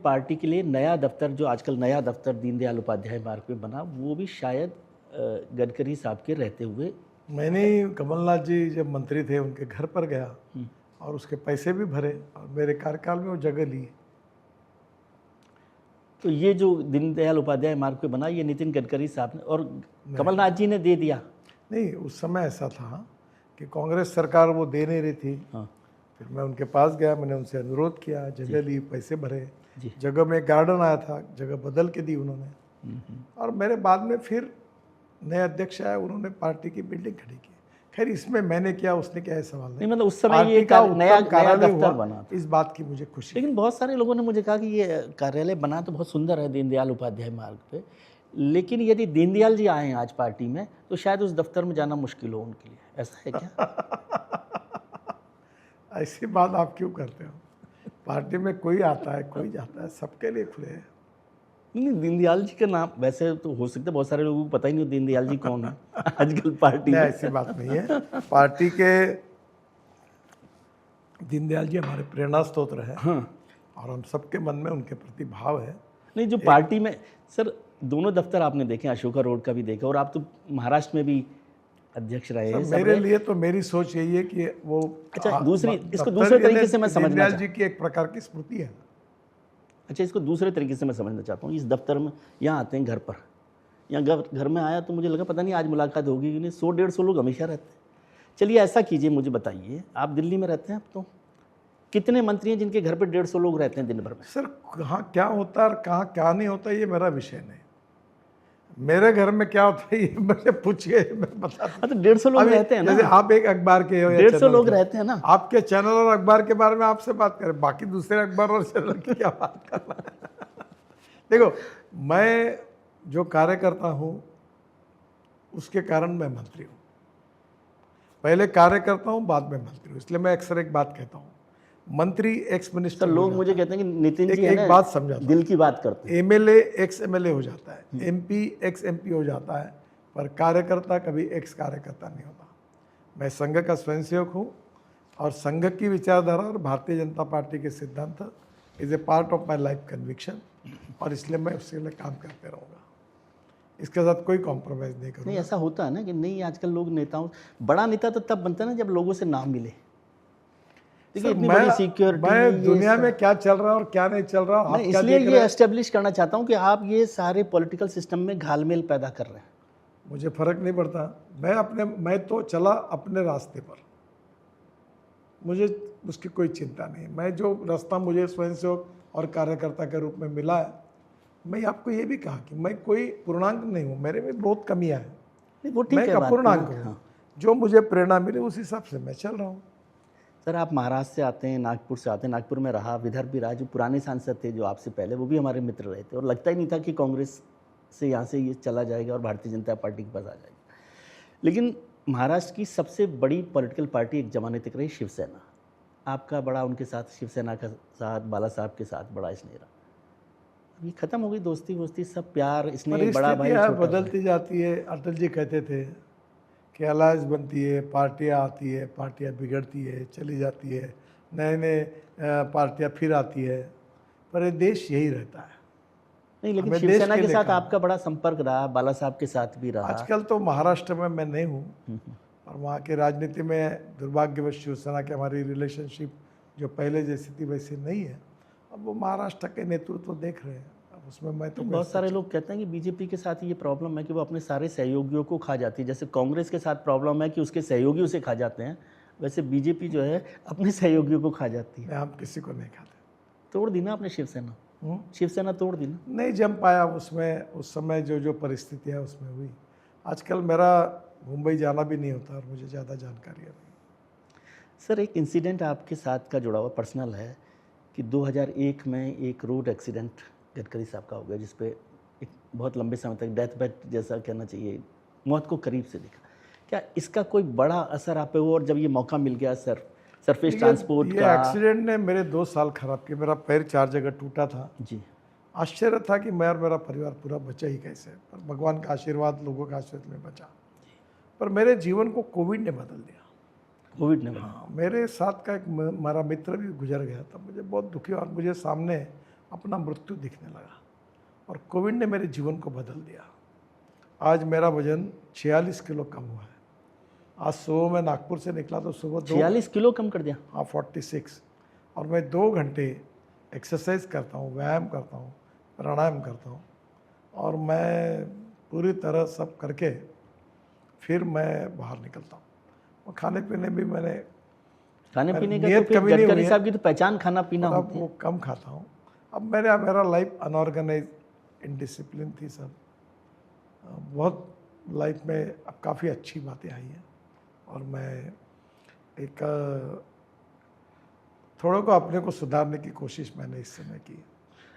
Party के लिए नया दफ्तर, जो आजकल नया दफ्तर दीनदयाल उपाध्याय मार्ग पे बना, वो भी शायद गडकरी साहब के रहते हुए। मैंने कमलनाथ जी जब मंत्री थे उनके घर पर गया और उसके पैसे भी भरे और मेरे कार्यकाल में वो जगह ली। तो ये जो दीनदयाल उपाध्याय मार्ग पे बना, ये नितिन गडकरी साहब ने और कमलनाथ जी ने दे दिया? नहीं, उस समय ऐसा था कि कांग्रेस सरकार वो दे नहीं रही थी। हाँ। फिर मैं उनके पास गया, मैंने उनसे अनुरोध किया, जगह ली, पैसे भरे। जी। जगह में गार्डन आया था, जगह बदल के दी उन्होंने। और मेरे बाद में फिर नए अध्यक्ष आए, उन्होंने पार्टी की बिल्डिंग खड़ी की। खैर इसमें मैंने क्या उसने क्या है सवाल नहीं, मतलब उस समय ये नया दफ्तर बना, इस बात की मुझे खुशी। लेकिन बहुत सारे लोगों ने मुझे कहा कि ये कार्यालय बना तो बहुत सुंदर है दीनदयाल उपाध्याय मार्ग पे, लेकिन यदि दीनदयाल जी आए हैं आज पार्टी में तो शायद उस दफ्तर में जाना मुश्किल हो उनके लिए। ऐसा है क्या? ऐसी बात आप क्यों करते हो? पार्टी में कोई आता है, कोई जाता है, सबके लिए खुले हैं। नहीं, दीनदयाल जी का नाम वैसे तो हो सकता है बहुत सारे लोगों को पता ही नहीं हो दीनदयाल जी कौन है आजकल पार्टी में। ऐसी बात नहीं है। पार्टी के दीनदयाल जी हमारे प्रेरणा स्रोत है। हाँ। और हम सबके मन में उनके प्रति भाव है। नहीं, जो पार्टी में सर दोनों दफ्तर आपने देखे, अशोका रोड का भी देखा, और आप तो महाराष्ट्र में भी अध्यक्ष रहे हैं। मेरे लिए तो मेरी सोच यही है कि वो अच्छा, इसको दूसरे तरीके से मैं समझना दीनदयाल जी की एक प्रकार की स्मृति है। अच्छा, इसको दूसरे तरीके से मैं समझना चाहता हूँ। इस दफ्तर में यहाँ आते हैं घर पर, यहाँ घर में आया तो मुझे लगा पता नहीं आज मुलाकात होगी कि नहीं। 100-150 लोग हमेशा रहते हैं। चलिए ऐसा कीजिए, मुझे बताइए, आप दिल्ली में रहते हैं, अब तो कितने मंत्री हैं जिनके घर पर 150 लोग रहते हैं दिन भर में? सर कहाँ क्या होता है और कहाँ क्या नहीं होता ये मेरा विषय नहीं। मेरे घर में क्या होता है ये मुझे पूछिए, मैं बताता हूं। तो 150 लोग रहते हैं ना। जैसे आप एक अखबार के हो, 150 लोग रहते हैं ना। आपके चैनल और अखबार के बारे में आपसे बात करें, बाकी दूसरे अखबार और चैनल की क्या बात करना है। देखो, मैं जो कार्य करता हूँ उसके कारण मैं मंत्री हूँ। पहले कार्य करता हूँ, बाद में मंत्री हूँ। इसलिए मैं अक्सर एक बात कहता हूँ, मंत्री एक्स मिनिस्टर। लोग मुझे कहते हैं कि नितिन जी एक बात समझा, दिल की बात करते हैं। एमएलए एक्स एमएलए हो जाता है, एमपी एक्स एमपी हो जाता है, पर कार्यकर्ता कभी एक्स कार्यकर्ता नहीं होता। मैं संघ का स्वयंसेवक हूँ और संघ की विचारधारा और भारतीय जनता पार्टी के सिद्धांत is a part of my life conviction, और इसलिए मैं उसके लिए काम करते रहूँगा। इसके साथ कोई कॉम्प्रोमाइज़ नहीं करूँगा। नहीं, ऐसा होता है ना कि नहीं, आजकल लोग नेताओं, बड़ा नेता तो तब बनता है ना जब लोगों से नाम मिले। मैं दुनिया में क्या चल रहा है और क्या नहीं चल रहा, आप इसलिए ये एस्टेब्लिश करना चाहता हूँ कि आप ये सारे पॉलिटिकल सिस्टम में घालमेल पैदा कर रहे हैं। मुझे फर्क नहीं पड़ता। मैं तो चला अपने रास्ते पर, मुझे उसकी कोई चिंता नहीं। मैं जो रास्ता मुझे स्वयंसेवक और कार्यकर्ता के रूप में मिला है, मैं आपको ये भी कहा कि मैं कोई पूर्णांक नहीं हूँ, मेरे में बहुत कमियाँ हैं। मैं एक अपूर्णांक हूँ। जो मुझे प्रेरणा मिली उस हिसाब से मैं चल रहा हूँ। सर, आप महाराष्ट्र से आते हैं, नागपुर से आते हैं, नागपुर में रहा, विदर्भ भी रहा। जो पुराने सांसद थे जो आपसे पहले, वो भी हमारे मित्र रहे थे, और लगता ही नहीं था कि कांग्रेस से यहाँ से ये चला जाएगा और भारतीय जनता पार्टी के पास आ जाएगा। लेकिन महाराष्ट्र की सबसे बड़ी पॉलिटिकल पार्टी एक जमाने तक रही शिवसेना। आपका बड़ा उनके साथ, शिवसेना का साथ, बाला साहब के साथ बड़ा स्नेह रहा। ये खत्म हो गई दोस्ती वोस्ती, सब प्यार स्नेह, बड़ा भाई छोटा बदलती जाती है। अटल जी कहते थे कि अलायंस बनती है, पार्टियां आती है, पार्टियां बिगड़ती है, चली जाती है, नए नए पार्टियां फिर आती है, पर ये देश यही रहता है। नहीं, लेकिन शिवसेना के साथ आपका बड़ा संपर्क रहा, बाला साहब के साथ भी रहा। आजकल तो महाराष्ट्र में मैं नहीं हूँ और वहाँ की राजनीति में दुर्भाग्यवश शिवसेना की हमारी रिलेशनशिप जो पहले जैसी थी वैसी नहीं है। अब वो महाराष्ट्र के नेतृत्व देख रहे हैं, अब उसमें मैं तो बहुत सारे लोग कहते हैं कि बीजेपी के साथ ये प्रॉब्लम है कि वो अपने सारे सहयोगियों को खा जाती है। जैसे कांग्रेस के साथ प्रॉब्लम है कि उसके सहयोगी उसे खा जाते हैं, वैसे बीजेपी जो है अपने सहयोगियों को खा जाती है। हम किसी को नहीं खाते। तोड़ दी ना आपने शिवसेना। शिवसेना तोड़ दी ना। नहीं जम पाया उसमें, उस समय जो परिस्थिति है उसमें हुई। आजकल मेरा मुंबई जाना भी नहीं होता और मुझे ज़्यादा जानकारी है नहीं। सर, एक इंसिडेंट आपके साथ का जुड़ा हुआ पर्सनल है कि 2001 में एक रोड एक्सीडेंट गडकरी साहब का हो गया, जिसपे एक बहुत लंबे समय तक डेथ बेड जैसा कहना चाहिए, मौत को करीब से देखा। क्या इसका कोई बड़ा असर आप पे हुआ? और जब ये मौका मिल गया सरफेस ट्रांसपोर्ट का, एक्सीडेंट ने मेरे 2 साल खराब किए। मेरा पैर 4 जगह टूटा था जी। आश्चर्य था कि मैं और मेरा परिवार पूरा बचा ही कैसे, पर भगवान का आशीर्वाद, लोगों का आशीर्वाद में बचा। पर मेरे जीवन को कोविड ने बदल दिया। कोविड ने मेरे साथ का एक हमारा मित्र भी गुजर गया था। मुझे बहुत दुखी और मुझे सामने अपना मृत्यु दिखने लगा। और कोविड ने मेरे जीवन को बदल दिया। आज मेरा वजन 46 किलो कम हुआ है। आज सुबह मैं नागपुर से निकला तो सुबह 46 किलो कम कर दिया? हाँ 46। और मैं 2 घंटे एक्सरसाइज करता हूँ, व्यायाम करता हूँ, प्राणायाम करता हूँ, और मैं पूरी तरह सब करके फिर मैं बाहर निकलता हूँ। और खाने पीने भी मैंने खाने पीने का तो नियत फिर कभी नहीं गडकरी हुई है। साहब की तो पहचान खाना पीना अब होती है। वो कम खाता हूँ। अब मेरा लाइफ अनऑर्गेनाइज इनडिसिप्लिन थी सब। बहुत लाइफ में अब काफ़ी अच्छी बातें आई हैं, और मैं एक थोड़ा को अपने को सुधारने की कोशिश मैंने इस समय की।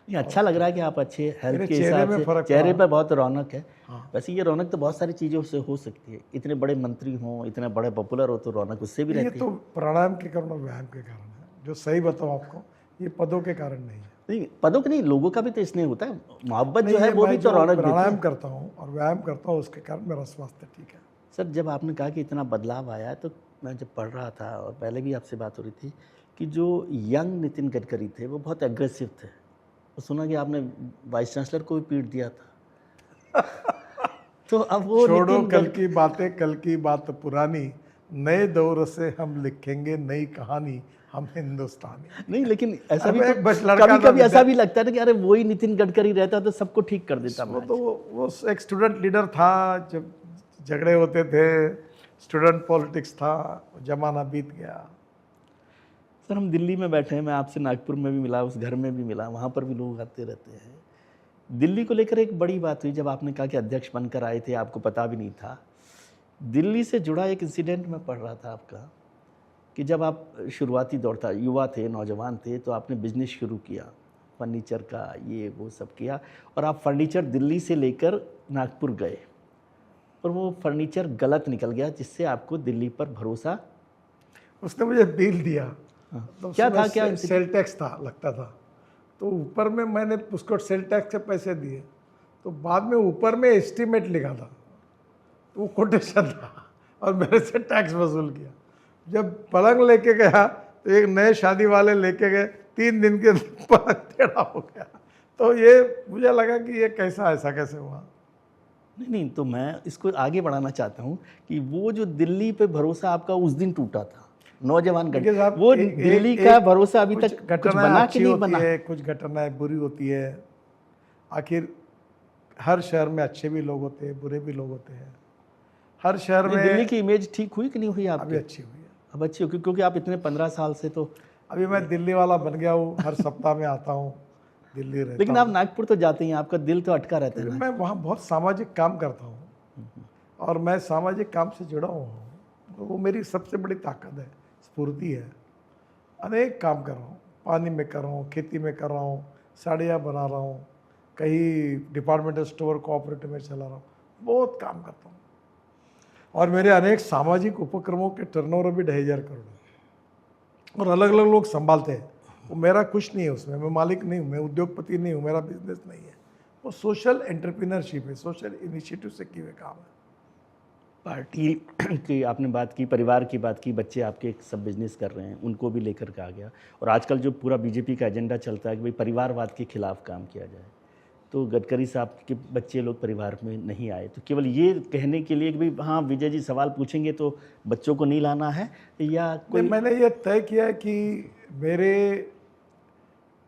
नहीं, अच्छा लग रहा है कि आप अच्छे हेल्थ मेरे के चेहरे हिसाब में से, फर्क चेहरे पड़ा। पर बहुत रौनक है। हाँ। वैसे ये रौनक तो बहुत सारी चीज़ों से हो सकती है, इतने बड़े मंत्री हों, इतने बड़े पॉपुलर हो तो रौनक उससे भी ये रहती तो है। प्राणायाम के कारण और व्यायाम के कारण है। जो सही बताऊँ आपको, ये पदों के कारण नहीं है। नहीं, पदों के नहीं, लोगों का भी तो स्नेह होता है, मोहब्बत नहीं, जो है ये वो मैं भी तो जो रौनक देती प्राणायाम है। करता हूँ और व्यायाम करता हूँ, उसके कारण मेरा स्वास्थ्य ठीक है। सर, जब आपने कहा कि इतना बदलाव आया, तो मैं जब पढ़ रहा था और पहले भी आपसे बात हो रही थी कि जो यंग नितिन गडकरी थे वो बहुत एग्रेसिव थे। और सुना कि आपने वाइस चांसलर को भी पीट दिया था। तो अब वो छोड़ो नितिन कल गडकरी, की बातें, कल की बात पुरानी, नए दौर से हम लिखेंगे नई कहानी, हम हिंदुस्तानी। नहीं लेकिन ऐसा अब भी तो एक बस लड़का कभी था कभी ऐसा भी लगता है ना कि अरे वही नितिन गडकरी रहता तो सबको ठीक कर देता। वो तो वो एक स्टूडेंट लीडर था, जब झगड़े होते थे, स्टूडेंट पॉलिटिक्स था, जमाना बीत गया। सर, हम दिल्ली में बैठे हैं, मैं आपसे नागपुर में भी मिला, उस घर में भी मिला, वहाँ पर भी लोग आते रहते हैं। दिल्ली को लेकर एक बड़ी बात हुई जब आपने कहा कि अध्यक्ष बनकर आए थे, आपको पता भी नहीं था। दिल्ली से जुड़ा एक इंसिडेंट मैं पढ़ रहा था आपका, कि जब आप शुरुआती दौर था, युवा थे, नौजवान थे, तो आपने बिजनेस शुरू किया फर्नीचर का, ये वो सब किया, और आप फर्नीचर दिल्ली से लेकर नागपुर गए, और वो फर्नीचर गलत निकल गया, जिससे आपको दिल्ली पर भरोसा। उसने मुझे बिल दिया। तो क्या था, क्या सेल टैक्स था लगता था, तो ऊपर में मैंने उसको सेल टैक्स के पैसे दिए, तो बाद में ऊपर में एस्टीमेट लिखा था, तो वो कोटेशन था, और मेरे से टैक्स वसूल किया। जब पलंग लेके गया तो एक नए शादी वाले लेके गए, 3 दिन के अंदर पलंग टेढ़ा हो गया। तो ये मुझे लगा कि ये ऐसा कैसे हुआ। नहीं, तो मैं इसको आगे बढ़ाना चाहता हूँ कि वो जो दिल्ली पे भरोसा आपका उस दिन टूटा था, नौजवान देखिए साहब, वो दिल्ली का भरोसा अभी तक कुछ बना कि नहीं बना? कुछ घटनाएं बुरी होती है। आखिर हर शहर में अच्छे भी लोग होते हैं, बुरे भी लोग होते हैं। हर शहर में दिल्ली की इमेज ठीक हुई कि नहीं हुई आपकी? अभी अच्छी हुई है। अब अच्छी होगी, क्योंकि आप इतने 15 साल से तो। अभी मैं दिल्ली वाला बन गया हूँ, हर सप्ताह में आता हूँ, दिल्ली रहता लेकिन आप नागपुर तो जाते हैं, आपका दिल तो अटका रहता है हूँ। ना। मैं वहाँ बहुत सामाजिक काम करता हूँ, और मैं सामाजिक काम से जुड़ा हुआ हूँ, तो वो मेरी सबसे बड़ी ताकत है, स्फूर्ति है। अनेक काम कर रहा हूँ, पानी में कर रहा हूँ, खेती में कर रहा हूँ, साड़ियाँ बना रहा हूँ, कहीं डिपार्टमेंटल स्टोर कोऑपरेटिव में चला रहा हूँ, बहुत काम करता हूँ। और मेरे अनेक सामाजिक उपक्रमों के टर्नओवर भी 2,500 करोड़ है, और अलग अलग लोग संभालते हैं। वो मेरा कुछ नहीं है उसमें, मैं मालिक नहीं हूँ, मैं उद्योगपति नहीं हूँ, मेरा बिजनेस नहीं है। वो सोशल एंटरप्रेन्योरशिप है, सोशल इनिशिएटिव से किए हुए काम है। पार्टी की आपने बात की, परिवार की बात की, बच्चे आपके सब बिजनेस कर रहे हैं, उनको भी लेकर के आ गया। और आजकल जो पूरा बीजेपी का एजेंडा चलता है कि भाई परिवारवाद के खिलाफ काम किया जाए, तो गडकरी साहब के बच्चे लोग परिवार में नहीं आए, तो केवल ये कहने के लिए कि भाई हाँ विजय जी सवाल पूछेंगे तो बच्चों को नहीं लाना है, या कोई? मैंने ये तय किया है कि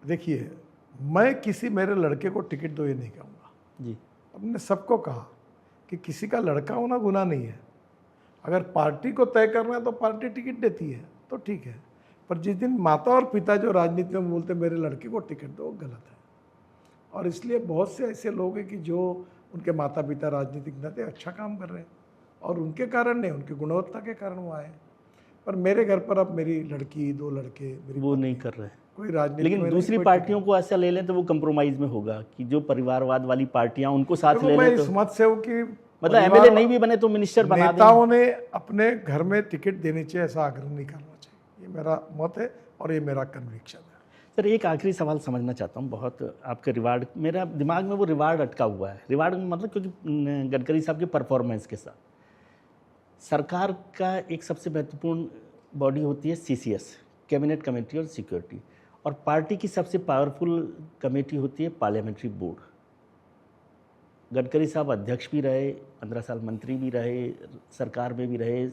देखिए, मैं किसी मेरे लड़के को टिकट दो ये नहीं कहूँगा जी। हमने सबको कहा कि किसी का लड़का होना गुनाह नहीं है। अगर पार्टी को तय करना है तो पार्टी टिकट देती है तो ठीक है, पर जिस दिन माता और पिता जो राजनीति में बोलते मेरे लड़के को टिकट दो, वो गलत है। और इसलिए बहुत से ऐसे लोग हैं कि जो उनके माता पिता राजनीतिक नेता अच्छा काम कर रहे हैं, और उनके कारण नहीं, उनकी गुणवत्ता के कारण वो आए। पर मेरे घर पर अब मेरी लड़की, 2 लड़के, मेरी वो नहीं कर रहे, कोई राजनीति लेकिन दूसरी पार्टियों को ऐसा ले लें तो वो कंप्रोमाइज में होगा कि जो परिवारवाद वाली पार्टियां उनको साथ ले मैं लें। इस तो मत से हूँ कि मतलब एमएलए नहीं भी बने तो मिनिस्टर बना दें। नेताओं ने अपने घर में टिकट देनी चाहिए, ऐसा आग्रह नहीं करना चाहिए। ये मेरा मत है और ये मेरा कन्विक्शन है। सर, एक आखिरी सवाल समझना चाहता हूँ, बहुत आपके रिवार्ड, मेरा दिमाग में वो रिवार्ड अटका हुआ है। रिवार्ड मतलब क्योंकि गडकरी साहब के परफॉर्मेंस के साथ सरकार का एक सबसे महत्वपूर्ण बॉडी होती है CCS, कैबिनेट कमेटी और सिक्योरिटी, और पार्टी की सबसे पावरफुल कमेटी होती है पार्लियामेंट्री बोर्ड। गडकरी साहब अध्यक्ष भी रहे, 15 साल मंत्री भी रहे, सरकार में भी रहे।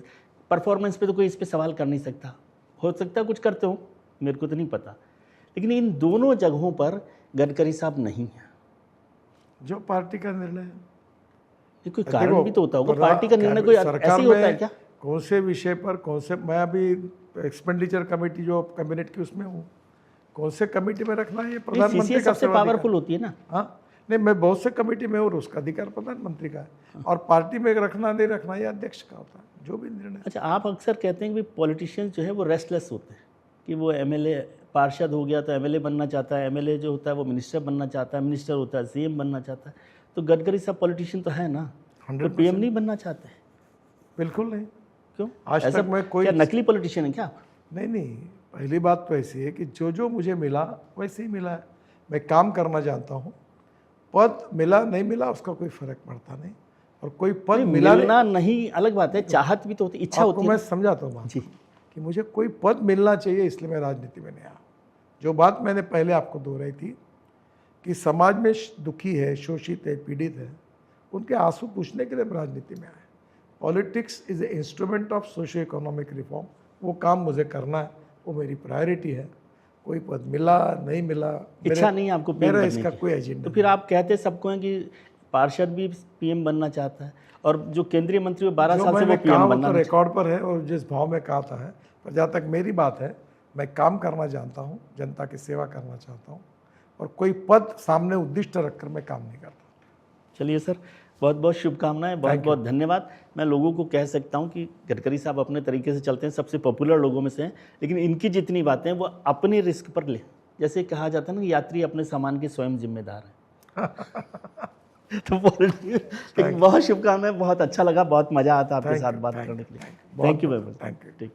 परफॉर्मेंस पे तो कोई इस पे सवाल कर नहीं सकता, हो सकता है कुछ करते हो, मेरे को तो नहीं पता, लेकिन इन दोनों जगहों पर गडकरी साहब नहीं हैं। जो पार्टी का निर्णय है, ये कोई कारण भी तो होता होगा, पार्टी का निर्णय कोई ऐसे ही होता है क्या? कौन से विषय पर कौन से, मैं अभी एक्सपेंडिचर कमेटी जो कैबिनेट की उसमें हूँ, कौन से कमेटी में रखना है ये प्रधानमंत्री सीसीए का सबसे पावरफुल होती है ना। हाँ नहीं, मैं बहुत से कमेटी में हूँ और उसका अधिकार प्रधानमंत्री का है, और पार्टी में रखना नहीं रखना ये अध्यक्ष का होता है, जो भी निर्णय। अच्छा, आप अक्सर कहते हैं कि पॉलिटिशियंस जो है वो रेस्टलेस होते हैं, कि वो एमएलए पार्षद हो गया तो एमएलए बनना चाहता है, एमएलए जो होता है वो मिनिस्टर बनना चाहता है, मिनिस्टर होता है सीएम बनना चाहता है। तो गडकरी साहब पॉलिटिशियन तो है ना, तो पीएम नहीं बनना चाहते? बिल्कुल नहीं। क्यों? आज ऐसा तक मैं कोई क्या नकली पॉलिटिशियन है क्या आप? नहीं, पहली बात तो ऐसी है कि जो जो मुझे मिला वैसे ही मिला है। मैं काम करना जानता हूँ, पद मिला नहीं मिला उसका कोई फर्क पड़ता नहीं, और कोई पद मिलना नहीं अलग बात है, चाहत भी तो होती, इच्छा होती है। मैं समझाता हूँ बात जी, कि मुझे कोई पद मिलना चाहिए, इसलिए मैं राजनीति में नहीं आया। जो बात मैंने पहले आपको दोहराई थी कि समाज में दुखी है, शोषित है, पीड़ित है, उनके आंसू पूछने के लिए हम राजनीति में आए। Politics is a instrument of socio economic reform, वो काम मुझे करना है, वो मेरी प्रायोरिटी है। कोई पद मिला नहीं मिला, इच्छा नहीं आपको पीएम मेरा बनने इसका की। कोई एजेंडा। तो फिर आप कहते सबको हैं कि पार्षद भी पीएम बनना चाहता है, और जो केंद्रीय मंत्री वो 12 साल से वो पीएम बनना तो रिकॉर्ड पर है, और जिस भाव में कहा था है, पर जहाँ तक मेरी बात है, मैं काम करना जानता हूँ, जनता की सेवा करना चाहता हूँ, और कोई पद सामने उद्दिष्ट रखकर मैं काम नहीं करता। चलिए सर, बहुत बहुत शुभकामनाएं, बहुत बहुत धन्यवाद। मैं लोगों को कह सकता हूं कि गडकरी साहब अपने तरीके से चलते हैं, सबसे पॉपुलर लोगों में से हैं, लेकिन इनकी जितनी बातें वो अपने रिस्क पर ले, जैसे कहा जाता है ना, यात्री अपने सामान के स्वयं जिम्मेदार हैं। तो बहुत शुभकामनाएं, बहुत अच्छा लगा, बहुत मजा आता आपके साथ बात करने के लिए। Thank you very much. Thank you.